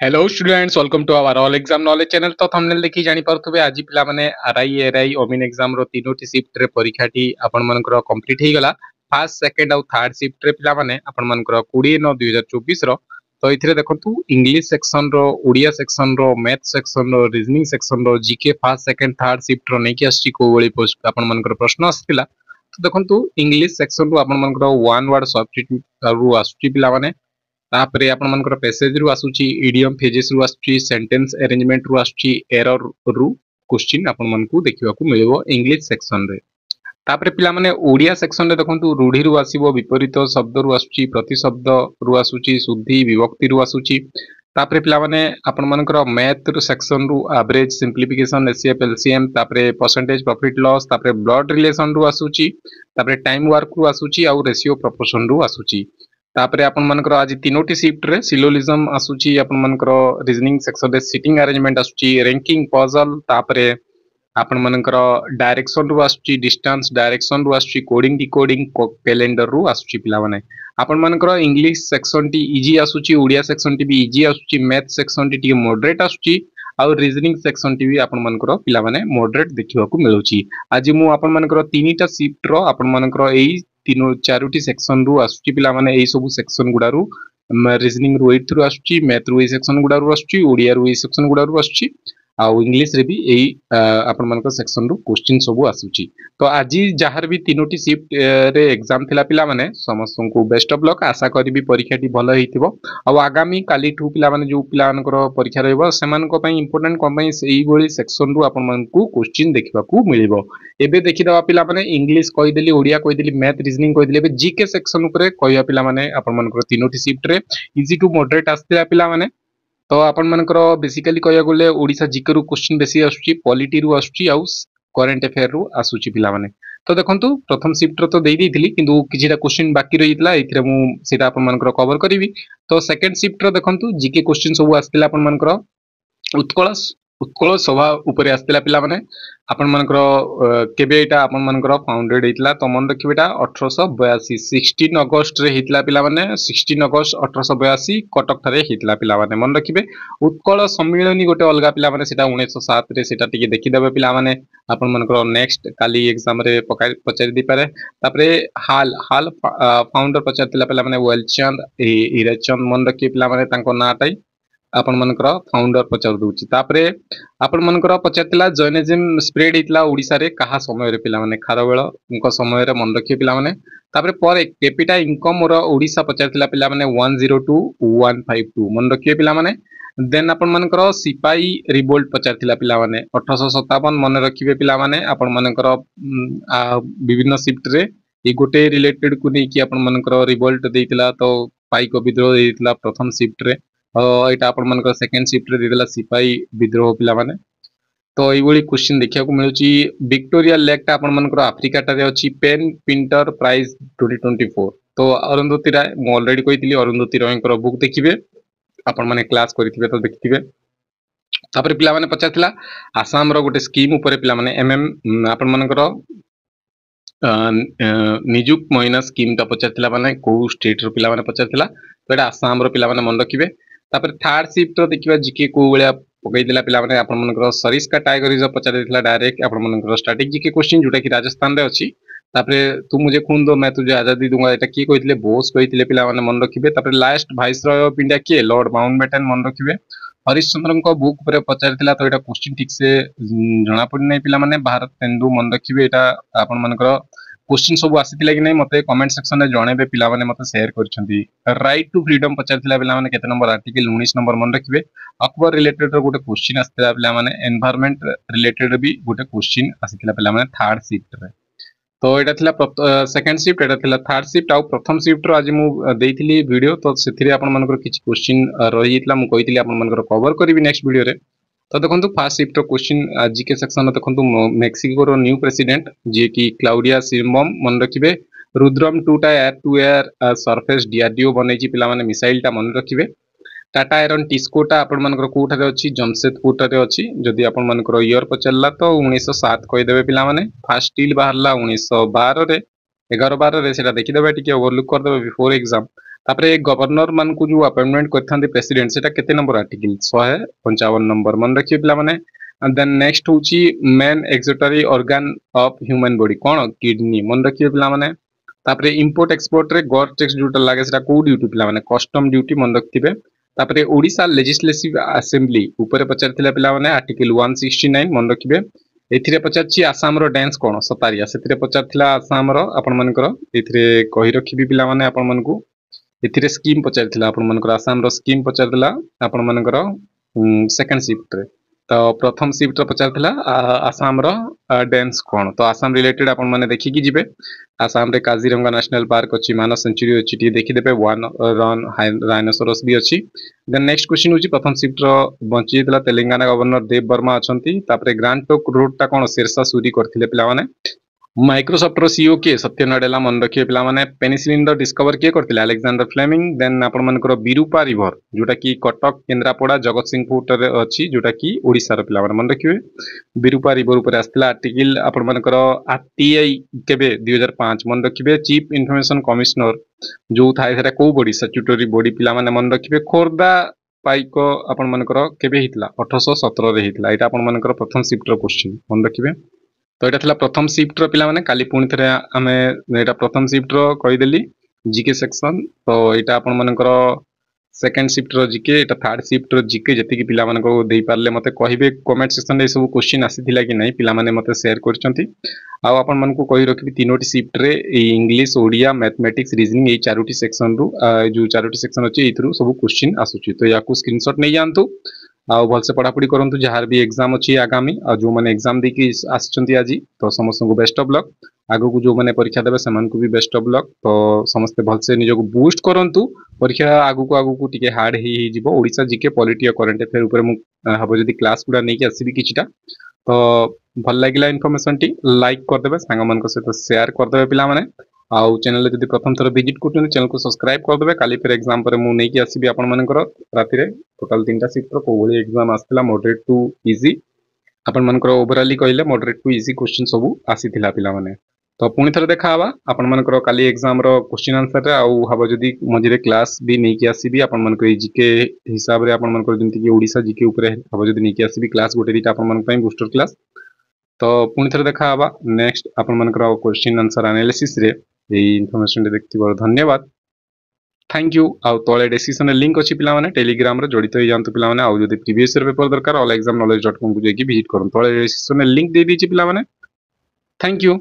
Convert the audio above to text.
Hello students, welcome to our all exam knowledge channel. तो thumbnail देखि जानि पारथुबे आज पिला माने आरआई एआरआई ओमिन एग्जाम रो तीनोटी शिफ्ट रे परीक्षाटी आपण मानकर कंप्लीट हे गला। फर्स्ट सेकंड और थर्ड शिफ्ट रे पिला माने आपण मानकर 20/9/2024 रो तो इथिरे देखंतु इंग्लिश सेक्शन रो, ओडिया सेक्शन रो, मैथ सेक्शन रो, रीजनिंग सेक्शन रो, GK first second third shift रो नै कि आछि को बळी पोस्ट आपण मानकर प्रश्न आस्तिला। तो देखंतु इंग्लिश सेक्शन रो आपण मानकर वन वर्ड सब्स्टिट्यूट रो आछि पिला माने तापरे आपण मानकर पैसेज रु आसुची, इडियम फेजेस रु आसुची, सेंटेंस अरेंजमेंट रु आसुची, एरर रु क्वेश्चन आपण मानकू देखिबा को मिलिबो इंग्लिश सेक्शन रे। तापरे पिला माने ओडिया सेक्शन रे देखंतु रूढ़ी रु आसीबो, विपरीत शब्द रु आसुची, प्रतिशब्द रु आसुची, शुद्धि विभक्ति रु आसुची। तापरे पिला माने आपण मानकर मैथ रु सेक्शन रु एवरेज, सिंप्लिफिकेशन, एचसीएफ, एलसीएम, तापरे परसेंटेज, प्रॉफिट लॉस, तापरे ब्लड रिलेशन रु आसुची, तापरे टाइम वर्क रु आसुची और रेशियो प्रोपोर्शन रु आसुची। तापरे आपण मानकर आज तीनोटी शिफ्ट रे सिलोजिज्म आसुची, आपण मानकर रीजनिंग सेक्शन रे सिटिंग अरेंजमेंट आसुची, रैंकिंग पजल, तापरे आपण मानकर डायरेक्शन रु आसुची, डिस्टेंस डायरेक्शन रु आसुची, कोडिंग डिकोडिंग कैलेंडर रु आसुची पिला माने। आपण मानकर इंग्लिश सेक्शन टी इजी आसुची, ओडिया सेक्शन टी भी इजी आसुची, math section T T moderate आसुची और रीजनिंग सेक्शन टी भी आपण मानकर पिला माने मॉडरेट देखिबा को मिलुची। आज मु आपण मानकर तीनटा शिफ्ट रो आपण मानकर एई तीनो चारोटी सेक्शन रु आसुची पिला माने एई सब सेक्शन गुडा रु रीजनिंग रु 8 रु आसुची, मैथ रु ए सेक्शन गुडा रु आसुची, ओडिया रु ए सेक्शन गुडा रु आसुची आउ इंग्लिश रे भी एई आपण मानकर सेक्शन रु क्वेश्चन सब आसुची। तो आज जहार भी तीनोटी शिफ्ट रे एग्जाम थिला पिला माने समस्त को बेस्ट ऑफ लक। आशा करी परीक्षाटी भल हेतिबो आ आगामी काली ठू पिला माने जो पिला मानकर परीक्षा रहबो सेमान को पई इंपोर्टेंट कोन पई सेई गोली सेक्शन रु आपण मानकू क्वेश्चन देखिबा को मिलिबो। एबे देखि दवा पिला माने इंग्लिश कहि देली, ओडिया कहि देली, मैथ रीजनिंग कहि देली। एबे जीके सेक्शन ऊपर कहिया पिला माने आपण मानकर तीनोटी शिफ्ट रे इजी टू मॉडरेट आस्तिला पिला माने। तो आपण मानकर बेसिकली कहिया गले ओडिसा जीके रु क्वेश्चन बेसी आसुची, पॉलिटी रु आसुची आउ करंट अफेयर रु आसुची पिला माने। तो देखंतु प्रथम शिफ्ट रो तो देई देथिली किंतु किछिटा क्वेश्चन बाकी रहितला, एथिरे मु सेटा आपण मानकर कवर करिवि। तो सेकंड शिफ्ट रो देखंतु जीके क्वेश्चन सब आस्तिला आपण मानकर उत्कल उत्कल सभा उपरे आस्तिला पिला माने। आपण मानकर केबे एटा आपण मानकर फाउंडेड हेतला तो मन रखिबेटा 1882 16 अगस्त रे हेतला पिला माने। 16 अगस्त 1882 कटक थारे हेतला पिला माने मन रखिबे। उत्कल सम्मेलनी गोटे अलगा पिला माने सेटा 1907 रे सेटा टिके देखि देबे पिला माने। आपण मानकर नेक्स्ट काली एग्जाम रे पचारि दी पारे। तापरे हाल हाल फाउंडर पचारतिला पिला माने वेलचंद हिराचंद मन रखि पिला माने तांको नाटाई आपण मानकर फाउंडर पचार दउची। तापरे आपण मानकर पचारतिला जैनिज्म स्प्रेड हितला ओडिसा रे कहा समय रे पिला माने खारवेळ उनको समय रे मन रखि पिला माने। तापरे पर कैपिटा इनकम रो ओडिसा पचारतिला पिला माने 102 152 मन रखि पिला माने। देन आपण मानकर सिपाही रिवोल्ट पचारतिला पिला माने 1857 मन रखिबे पिला माने। आपण मानकर विभिन्न शिफ्ट रे ए गोटे रिलेटेड को नै कि आपण मानकर रिवोल्ट देइतिला तो पाइक विद्रोह देइतिला प्रथम शिफ्ट रे। एटा आपण मानकर सेकंड शिफ्ट रे देइतिला सिपाही विद्रोह पिला माने। तो एई बळी क्वेश्चन देखिया को मिलुची। विक्टोरिया लेक ता आपण मानकर अफ्रीका टा रे अछि। पेन प्रिंटर प्राइज 2024 तो अरुंधति राय मु ऑलरेडी कहितली अरुंधति रायकर बुक देखिबे आपण माने क्लास करिथिबे तो देखिथिबे। तापर पिला माने पचारतिला आसाम रो गोटे स्कीम ऊपर पिला माने एमएम आपण मानकर निजुक महीना स्कीम ता पचारतिला माने को स्टेट रो पिला माने पचारतिला तो एटा आसाम रो पिला माने मन रखिबे। तापर थर्ड शिफ्ट रो देखिबा जीके को बळिया पकई दिला पिला माने आपण मानकर सरिस्का टाइगर इज पचार देथिला डायरेक्ट आपण मानकर स्टैटिक जीके क्वेश्चन जोटा कि राजस्थान रे अछि। तापर तू मुझे खून दो मैं तुझे आजादी दूंगा एटा की कहितले बोस कहितले पिला माने मन रखिबे। तापर लास्ट वाइसरॉय ऑफ इंडिया के लॉर्ड माउंटबेटन मन रखिबे। हरिश्चंद्र को बुक ऊपर पचारतिला तो एटा क्वेश्चन ठीक से जणा पड़ नै पिला माने। भारत तेंदु मन रखिबे एटा आपण मानकर क्वेश्चन सब आसीतिला कि नै मते कमेंट सेक्शन रे जणेबे पिला माने मते शेयर करछंती। राइट टू फ्रीडम पचारतिला पिला माने केते नंबर आर्टिकल 19 नंबर मन रखिबे। अकबर रिलेटेड रो गोटे क्वेश्चन आसीतिला पिला माने। एनवायरनमेंट रिलेटेड भी गोटे क्वेश्चन आसीतिला पिला माने थर्ड शिफ्ट रे। तो एटा थिला सेकंड शिफ्ट, एटा थिला थर्ड शिफ्ट आ प्रथम शिफ्ट रो आज मु देइथिली वीडियो तो सेथिरे आपण मानकर किछ क्वेश्चन रहि जितला मु कहितली आपण मानकर कवर करबी नेक्स्ट वीडियो रे। तो देखंतु फर्स्ट शिफ्ट रो क्वेश्चन जीके सेक्शन रे देखंतु मेक्सिको रो न्यू प्रेसिडेंट जे कि क्लाउडिया शिनबम मन रखिबे। रुद्रम 2 टा air to air surface DRDO बनेछि पिला माने मिसाइल टा मन रखिबे। टाटा आयरन टिस्को टा आपण मानकर कोठारे अछि, जमशेदपुर रे अछि। जदि आपण मानकर ईयर पचल्ला तो 1907 कहि देबे पिला माने। फास्ट स्टील बाहरला 1912 रे 11 12 रे सेटा देखि देबे टिके ओवरलुक कर देबे बिफोर एग्जाम। तापरे गवर्नर मान को जो अपॉइंटमेंट करथांती प्रेसिडेंट सेटा केते नंबर आर्टिकल 155 नंबर मन रखिए पिला माने। एंड देन नेक्स्ट होची main excretory organ of human body कोन किडनी मन रखिए पिला माने। तापरे इंपोर्ट एक्सपोर्ट रे गॉर टैक्स ड्यूटी लागे सेटा को ड्यूटी पिला माने कस्टम ड्यूटी मन रखिबे। तापरे ओडिशा लेजिस्लेटिव असेंबली ऊपर पचारथिला पिला माने आर्टिकल 169 मन रखिबे। एथिरे पचारछि आसाम रो डांस कोन सतारिया सेथिरे पचारथिला आसाम रो आपण मानकर एथिरे कहि रखिबी पिला माने आपण मानकू एथिरे स्कीम पचारथिला आपण मानकर आसाम रो स्कीम पचारथिला आपण मानकर सेकंड शिफ्ट रे। तो प्रथम शिफ्ट रे पचारथिला आसाम रो डांस कोन तो आसाम रिलेटेड आपण माने देखि कि जिबे। आसाम रे काजीरंगा नेशनल पार्क अछि मानस सेंचुरी अछि टी देखि देबे वन रन राइनोसोरस भी अछि। देन नेक्स्ट क्वेश्चन होची प्रथम शिफ्ट रो बंची दिला तेलंगाना गवर्नर देव वर्मा अछंती। तापरे ग्रांड टोक रोड ता कोन शेरशाह सूरी करथिले पिला माने। माइक्रोसॉफ्ट रो सीईओ के सत्य नडेला मन रखिए पिला माने। पेनिसिलिन रो डिस्कवर के करथिले अलेक्जेंडर फ्लेमिंग। देन आपण मानकर बिरूपा रिवर जोटा कि कटक केंद्रापड़ा जगतसिंहपुर रे अछि जोटा कि ओडिसा रो पिला माने मन रखिए। बिरूपा रिवर ऊपर आस्थिला आर्टिकल आपण मानकर आरटीआई केबे 2005 मन रखिबे। चीफ इन्फॉर्मेशन कमिश्नर जो थाए सेटा को बॉडी स्टैट्यूटरी बॉडी पिला माने मन रखिबे। खोरदा पाइक आपण मानकर केबे हितला 1817 रे हितला। एटा आपण मानकर प्रथम शिफ्ट रो क्वेश्चन मन रखिबे। तो यहाँ था प्रथम शिफ्ट पिला माने काली पुणी थे आम यहाँ प्रथम शिफ्ट कहीदेली जीके सेक्शन। तो यहाँ आपण मानकर सेकेंड शिफ्ट जीके यहाँ थर्ड शिफ्ट जीके जी पिला दे पारे मत कहे कमेंट सेक्शन सब क्वेश्चन आसीला कि नहीं पिला माने मते शेयर करछंती। आपण मानकू कहि रखिबी तीनोटी शिफ्ट रे इंग्लिश ओडिया मैथमेटिक्स रीजनिंग ये चारोटी सेक्शन रु जो चारोटी सेक्शन अछि एथरु सब क्वेश्चन आसुची। तो याकू स्क्रीनशॉट नै जानतु आउ भलसे पढ़ापढ़ी करंतु जहार भी एग्जाम अछि आगामी आ जो माने एग्जाम देकी आछंती आज तो समस्त को बेस्ट ऑफ लक। आगो को जो माने परीक्षा देबे समान को भी बेस्ट ऑफ लक। तो समस्त भलसे निजो को बूस्ट करंतु परीक्षा आगो को टिके हार्ड ही जिवो। ओडिसा जीके पॉलिटी और करंट अफेयर ऊपर मु हबो जदी क्लास गुडा नै कि आसीबी किछिटा तो भल लागिला इन्फॉर्मेशन टी लाइक कर देबे सांग मान को सहित शेयर कर देबे पिला माने। आउ चैनल जदी प्रथम थर विजिट करछन चैनल को सब्सक्राइब कर देबे। काली फिर एग्जाम पर मु नै कि आसीबी आपण मानकर राति रे टोटल 3टा शिफ्ट रो कोबोली एग्जाम आस्थिला मॉडरेट टू इजी आपण मानकर ओवरऑली कहले मॉडरेट टू इजी क्वेश्चन सब आसीथिला पिला माने। तो पुणी थरे देखा हवा आपण मानकर काली एग्जाम रो क्वेश्चन आंसर रे आउ हबो जदी मझिरे क्लास भी नै कि आसीबी आपण मानकर जीके हिसाब रे आपण मानकर जंती कि ओडिसा जीके ऊपर हबो जदी नै कि आसीबी क्लास गोटे दिटा आपण मान पई बूस्टर क्लास। तो पुणी थरे देखा हवा नेक्स्ट आपण मानकर क्वेश्चन आंसर एनालिसिस रे ए इन्फॉर्मेशन देखथिबार धन्यवाद थैंक यू। आउ तळे डिस्क्रिप्शन लिंक अछि पिला माने टेलीग्राम रे जडित होई जानतु पिला माने। आउ जदी प्रीवियस ईयर पेपर दरकार ऑल exam knowledge.com को जेकी विजिट करन तळे डिस्क्रिप्शन लिंक दे दीची पिला माने। Thank you.